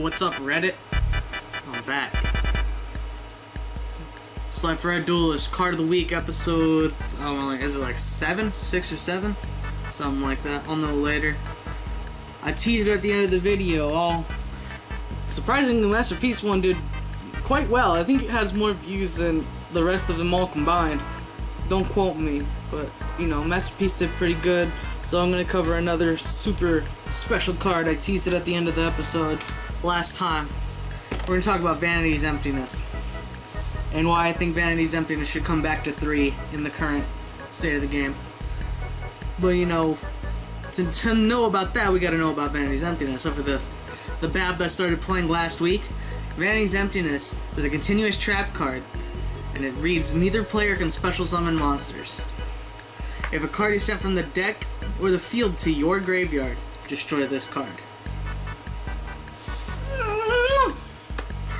what's up, Reddit? I'm back. It's like Red Duelist Card of the Week episode. I don't know, is it like 7? 6 or 7? Something like that. I'll know later. I teased it at the end of the video. Surprisingly, the Masterpiece one did quite well. I think it has more views than the rest of them all combined. Don't quote me, but you know, Masterpiece did pretty good. So I'm gonna cover another super special card. I teased it at the end of the episode last time. We're gonna talk about Vanity's Emptiness and why I think Vanity's Emptiness should come back to 3 in the current state of the game. But you know, to know about that, we gotta know about Vanity's Emptiness. So for the BAB that started playing last week, Vanity's Emptiness was a continuous trap card, and it reads, neither player can special summon monsters. If a card is sent from the deck or the field to your graveyard, destroy this card.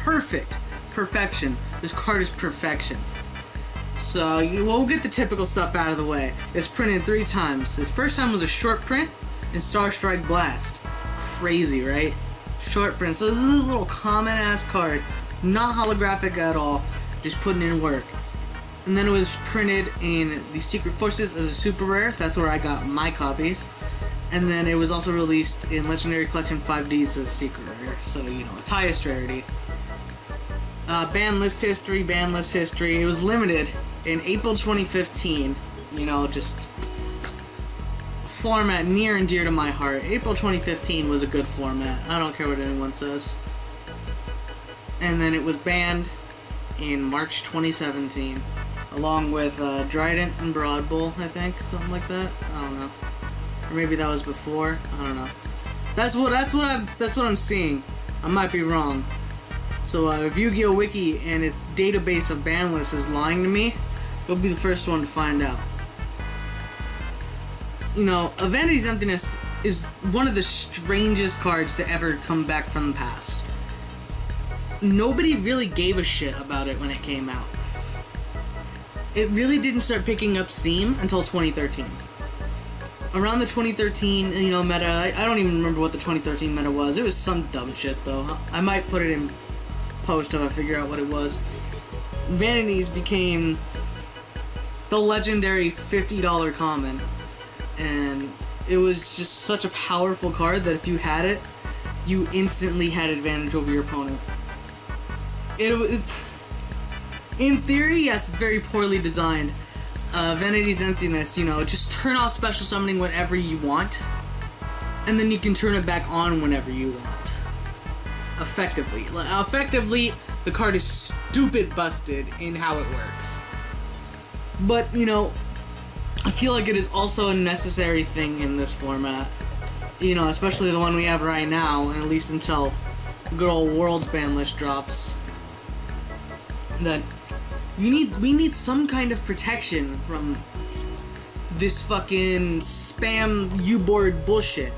Perfect. Perfection. This card is perfection. So, we'll get the typical stuff out of the way. It's printed 3 times. Its first time was a short print in Star Strike Blast. Crazy, right? Short print. So this is a little common ass card. Not holographic at all. Just putting in work. And then it was printed in the Secret Forces as a super rare. That's where I got my copies. And then it was also released in Legendary Collection 5Ds as a secret rare. So, you know, it's highest rarity. Ban list history. It was limited in April 2015. You know, just a format near and dear to my heart. April 2015 was a good format. I don't care what anyone says. And then it was banned in March 2017. Along with Trident and Broad Bull, I think, something like that. I don't know, or maybe that was before. I don't know. That's what I'm seeing. I might be wrong. So if YuGiOh Wiki and its database of ban lists is lying to me, you'll be the first one to find out. You know, Vanity's Emptiness is one of the strangest cards to ever come back from the past. Nobody really gave a shit about it when it came out. It really didn't start picking up steam until 2013. Around the 2013, you know, meta, I don't even remember what the 2013 meta was. It was some dumb shit, though. I might put it in post if I figure out what it was. Vanities became the legendary $50 common. And it was just such a powerful card that if you had it, you instantly had advantage over your opponent. In theory, yes, it's very poorly designed. Vanity's Emptiness, you know, just turn off special summoning whenever you want, and then you can turn it back on whenever you want. Effectively, the card is stupid busted in how it works. But, you know, I feel like it is also a necessary thing in this format. You know, especially the one we have right now, and at least until good old World's ban list drops. That we need some kind of protection from this fucking spam U-board bullshit.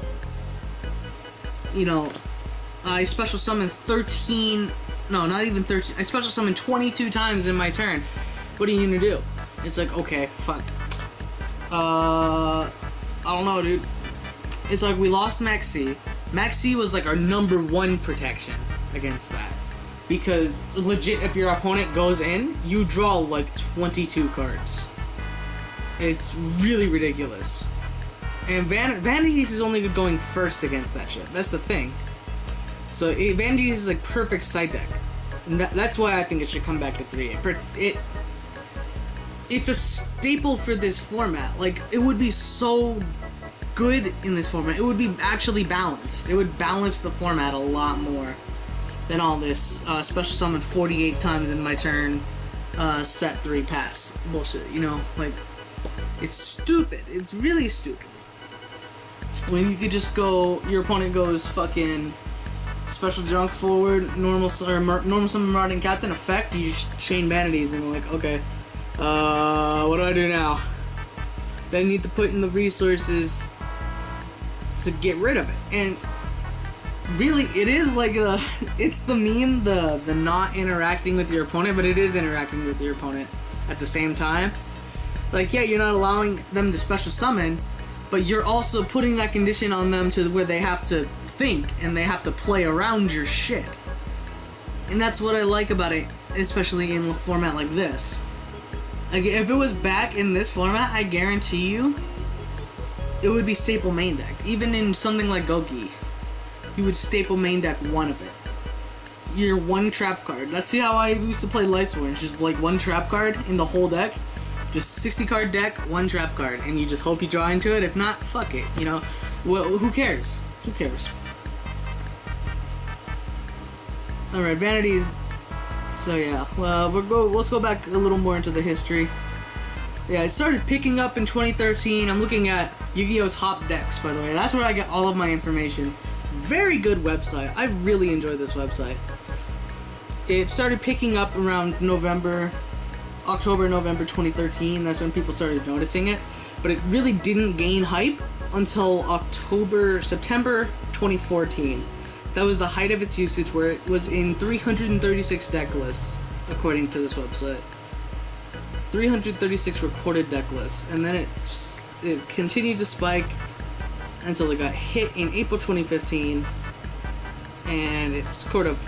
You know, I special summoned 13, no, not even 13, I special summoned 22 times in my turn. What are you gonna do? It's like, okay, fuck. I don't know, dude. It's like we lost Max C. Max C was like our #1 protection against that. Because, legit, if your opponent goes in, you draw, like, 22 cards. It's really ridiculous. And Vanity's is only going first against that shit. That's the thing. So, Vanity's is, like, perfect side deck. And that's why I think it should come back to 3. It's a staple for this format. Like, it would be so good in this format. It would be actually balanced. It would balance the format a lot more than all this special summon 48 times in my turn, set 3 pass bullshit, you know, like, it's stupid, it's really stupid. When you could just go, your opponent goes fucking special junk forward, normal summon Marauding Captain effect, you just chain Vanities and like, okay, what do I do now? Then I need to put in the resources to get rid of it, and really, it is like it's the meme, the not interacting with your opponent, but it is interacting with your opponent at the same time. Like, yeah, you're not allowing them to special summon, but you're also putting that condition on them to where they have to think and they have to play around your shit. And that's what I like about it, especially in a format like this. Like, if it was back in this format, I guarantee you it would be staple main deck. Even in something like Goki, you would staple main deck one of it. Your one trap card. Let's see how I used to play Lightsworn. It's just like one trap card in the whole deck. Just 60 card deck, one trap card, and you just hope you draw into it. If not, fuck it, you know. Well, who cares? Who cares? Alright, Vanities. So yeah, well, let's go back a little more into the history. Yeah, it started picking up in 2013. I'm looking at YuGiOh's Top Decks, by the way. That's where I get all of my information. Very good website. I really enjoy this website. It started picking up around October, November 2013. That's when people started noticing it. But it really didn't gain hype until September 2014. That was the height of its usage, where it was in 336 deck lists, according to this website. 336 recorded deck lists, and then it continued to spike until it got hit in April 2015, and it sort of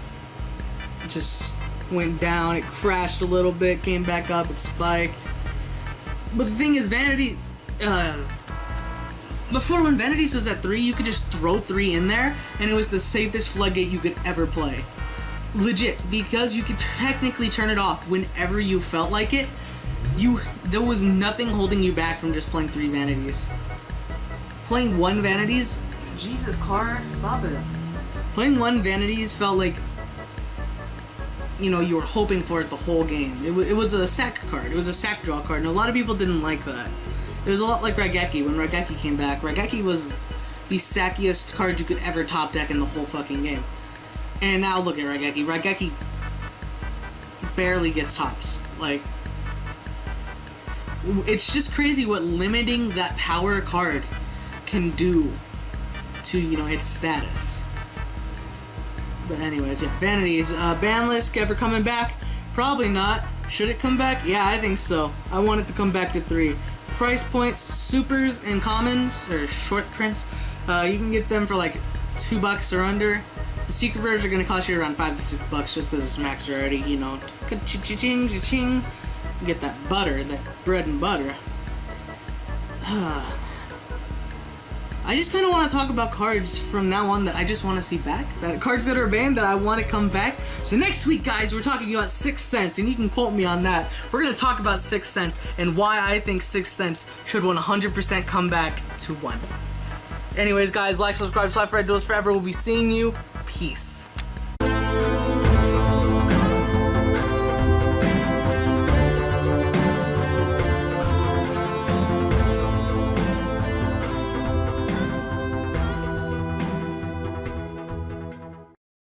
just went down. It crashed a little bit, came back up, it spiked. But the thing is, Vanity's before, when Vanities was at 3, you could just throw 3 in there, and it was the safest floodgate you could ever play. Legit, because you could technically turn it off whenever you felt like it. There was nothing holding you back from just playing 3 Vanities. Playing 1 Vanities, Jesus, car, stop it. Playing 1 Vanities felt like, you know, you were hoping for it the whole game. It was a sack card. It was a sack draw card, and a lot of people didn't like that. It was a lot like Raigeki. When Raigeki came back, Raigeki was the sackiest card you could ever top deck in the whole fucking game. And now look at Raigeki. Raigeki barely gets tops. Like, it's just crazy what limiting that power card can do to, you know, its status. But anyways, yeah, Vanities. Banlist ever coming back? Probably not. Should it come back? Yeah, I think so. I want it to come back to 3. Price points, supers and commons, or short prints, you can get them for like $2 or under. The secret versions are going to cost you around $5 to $6 just because it's maxed already, you know. Cha-ching, cha-ching. Get that butter, that bread and butter. I just kind of want to talk about cards from now on that I just want to see back. That cards that are banned that I want to come back. So next week, guys, we're talking about 6th Sense, and you can quote me on that. We're going to talk about 6th Sense and why I think 6th Sense should 100% come back to 1. Anyways, guys, like, subscribe, slap for Red Duels Forever. We'll be seeing you. Peace.